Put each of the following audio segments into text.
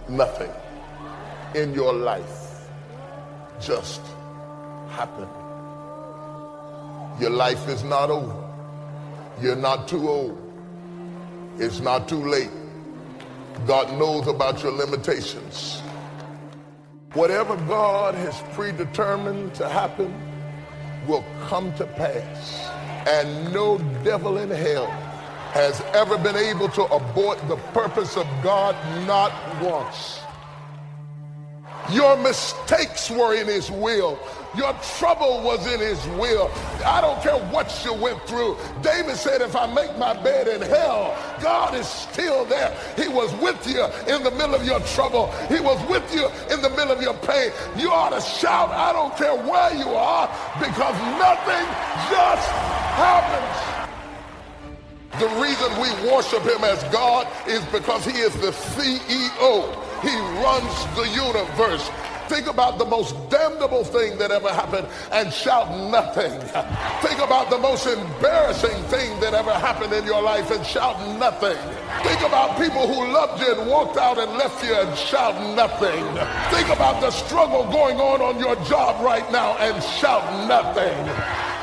Nothing in your life just happened. Your life is not over. You're not too old. It's not too late. God knows about your limitations. Whatever God has predetermined to happen will come to pass. And no devil in hell has ever been able to abort the purpose of God, not once. Your mistakes were in his will. Your trouble was in his will. I don't care what you went through. David said, if I make my bed in hell, God is still there. He was with you in the middle of your trouble. He was with you in the middle of your pain. You ought to shout, I don't care where you are, because nothing just happens. The reason we worship him as God is because he is the CEO. He runs the universe. Think about the most damnable thing that ever happened and shout nothing. Think about the most embarrassing thing that ever happened in your life and shout nothing. Think about people who loved you and walked out and left you and shout nothing. Think about the struggle going on your job right now and shout nothing.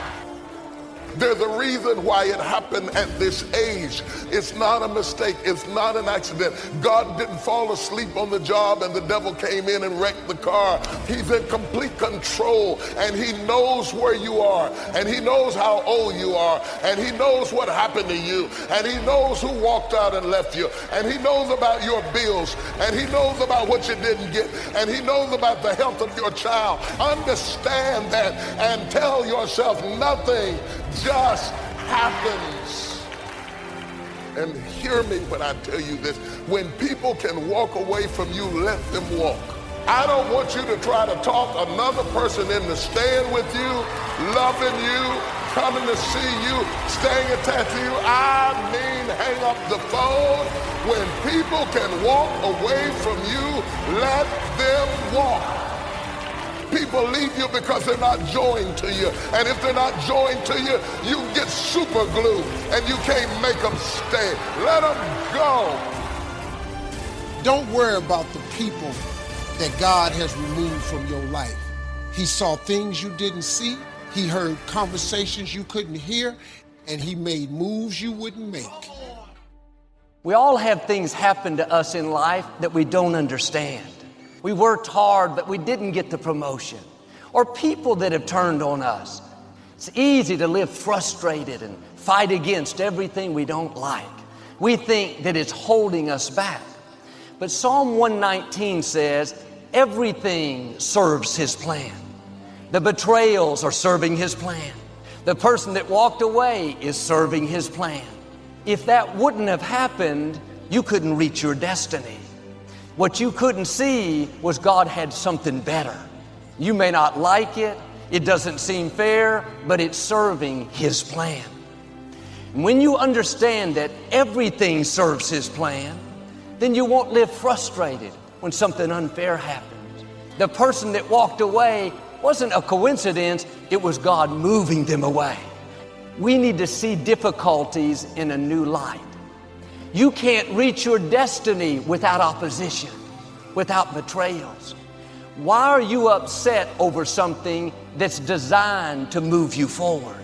There's a reason why it happened at this age. It's not a mistake. It's not an accident. God didn't fall asleep on the job and the devil came in and wrecked the car. He's in complete control, and he knows where you are, and he knows how old you are, and he knows what happened to you, and he knows who walked out and left you, and he knows about your bills, and he knows about what you didn't get, and he knows about the health of your child. Understand that and tell yourself nothing just happens. And hear me when I tell you this. When people can walk away from you, let them walk. I don't want you to try to talk another person into staying with you, loving you, coming to see you, staying attached to you. I mean, hang up the phone. When people can walk away from you, let them walk. People leave you because they're not joined to you. And if they're not joined to you, you get super glue and you can't make them stay. Let them go. Don't worry about the people that God has removed from your life. He saw things you didn't see. He heard conversations you couldn't hear. And he made moves you wouldn't make. We all have things happen to us in life that we don't understand. We worked hard, but we didn't get the promotion. Or people that have turned on us. It's easy to live frustrated and fight against everything we don't like. We think that it's holding us back. But Psalm 119 says, everything serves his plan. The betrayals are serving his plan. The person that walked away is serving his plan. If that wouldn't have happened, you couldn't reach your destiny. What you couldn't see was God had something better. You may not like it, it doesn't seem fair, but it's serving his plan. And when you understand that everything serves his plan, then you won't live frustrated when something unfair happens. The person that walked away wasn't a coincidence, it was God moving them away. We need to see difficulties in a new light. You can't reach your destiny without opposition, without betrayals. Why are you upset over something that's designed to move you forward?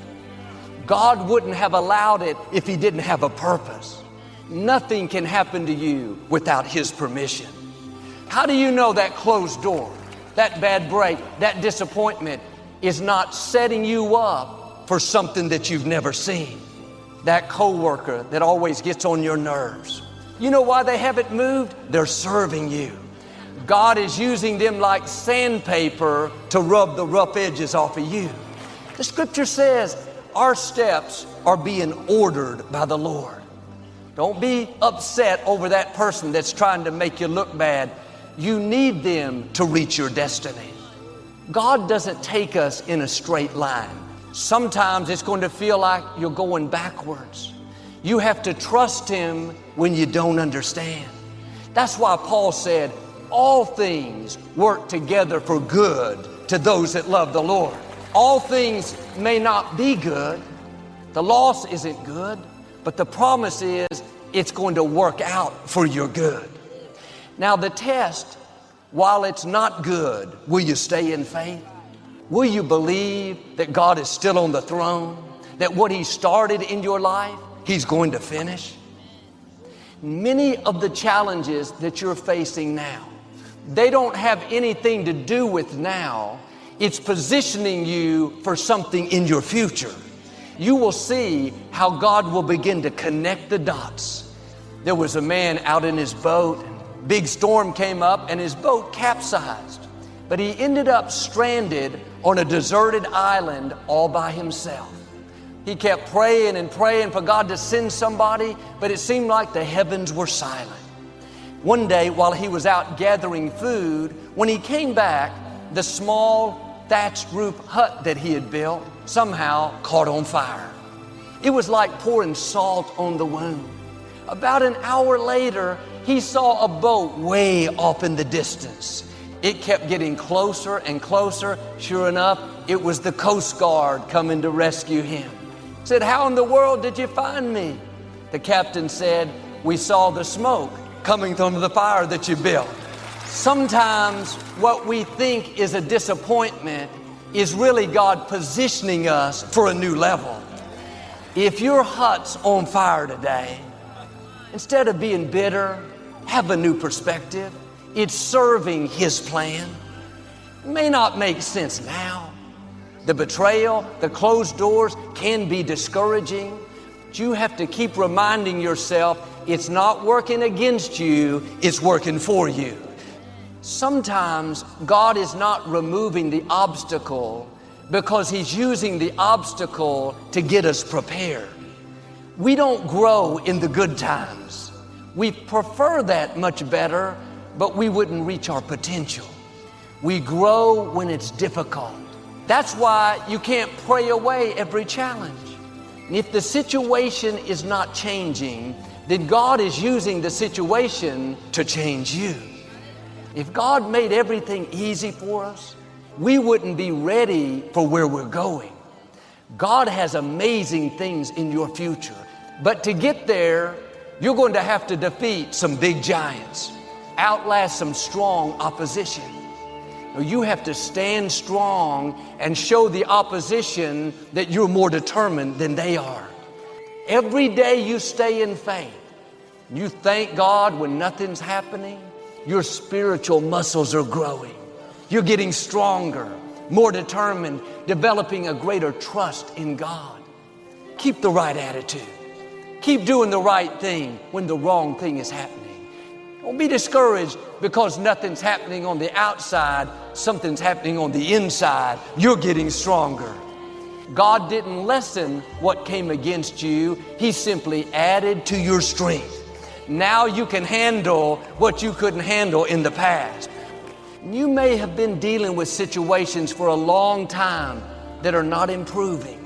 God wouldn't have allowed it if he didn't have a purpose. Nothing can happen to you without his permission. How do you know that closed door, that bad break, that disappointment is not setting you up for something that you've never seen? That coworker that always gets on your nerves. You know why they haven't moved? They're serving you. God is using them like sandpaper to rub the rough edges off of you. The scripture says our steps are being ordered by the Lord. Don't be upset over that person that's trying to make you look bad. You need them to reach your destiny. God doesn't take us in a straight line. Sometimes it's going to feel like you're going backwards. You have to trust him when you don't understand. That's why Paul said, all things work together for good to those that love the Lord. All things may not be good. The loss isn't good, but the promise is it's going to work out for your good. Now the test, while it's not good, will you stay in faith? Will you believe that God is still on the throne? That what He started in your life, He's going to finish? Many of the challenges that you're facing now, they don't have anything to do with now. It's positioning you for something in your future. You will see how God will begin to connect the dots. There was a man out in his boat. Big storm came up and his boat capsized. But he ended up stranded on a deserted island all by himself. He kept praying and praying for God to send somebody, but it seemed like the heavens were silent. One day while he was out gathering food, when he came back, the small thatched roof hut that he had built somehow caught on fire. It was like pouring salt on the wound. About an hour later, he saw a boat way off in the distance. It kept getting closer and closer. Sure enough, it was the Coast Guard coming to rescue him. He said, "How in the world did you find me?" The captain said, "We saw the smoke coming from the fire that you built." Sometimes what we think is a disappointment is really God positioning us for a new level. If your hut's on fire today, instead of being bitter, have a new perspective. It's serving His plan. It may not make sense now. The betrayal, the closed doors can be discouraging. But you have to keep reminding yourself it's not working against you, it's working for you. Sometimes God is not removing the obstacle because He's using the obstacle to get us prepared. We don't grow in the good times. We prefer that much better, but we wouldn't reach our potential. We grow when it's difficult. That's why you can't pray away every challenge. And if the situation is not changing, then God is using the situation to change you. If God made everything easy for us, we wouldn't be ready for where we're going. God has amazing things in your future. But to get there, you're going to have to defeat some big giants, outlast some strong opposition. You have to stand strong and show the opposition that you're more determined than they are. Every day you stay in faith, you thank God when nothing's happening, your spiritual muscles are growing. You're getting stronger, more determined, developing a greater trust in God. Keep the right attitude. Keep doing the right thing when the wrong thing is happening. Don't be discouraged because nothing's happening on the outside, something's happening on the inside. You're getting stronger. God didn't lessen what came against you. He simply added to your strength. Now you can handle what you couldn't handle in the past. You may have been dealing with situations for a long time that are not improving.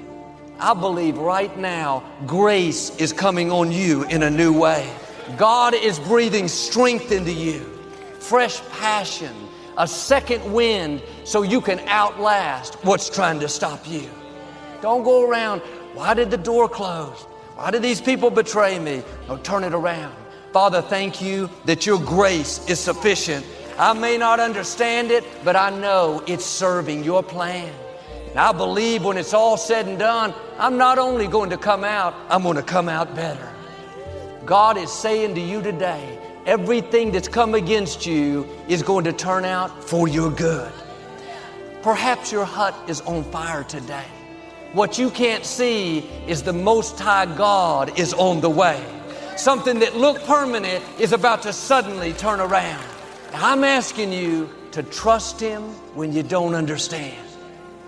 I believe right now, grace is coming on you in a new way. God is breathing strength into you, fresh passion, a second wind so you can outlast what's trying to stop you. Don't go around, why did the door close? Why did these people betray me? No, turn it around. Father, thank you that your grace is sufficient. I may not understand it, but I know it's serving your plan. And I believe when it's all said and done, I'm not only going to come out, I'm going to come out better. God is saying to you today, everything that's come against you is going to turn out for your good. Perhaps your hut is on fire today. What you can't see is the Most High God is on the way. Something that looked permanent is about to suddenly turn around. I'm asking you to trust Him when you don't understand.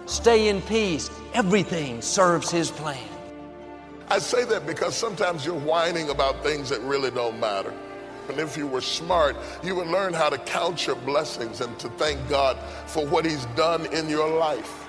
Stay in peace. Everything serves His plan. I say that because sometimes you're whining about things that really don't matter. And if you were smart, you would learn how to count your blessings and to thank God for what He's done in your life.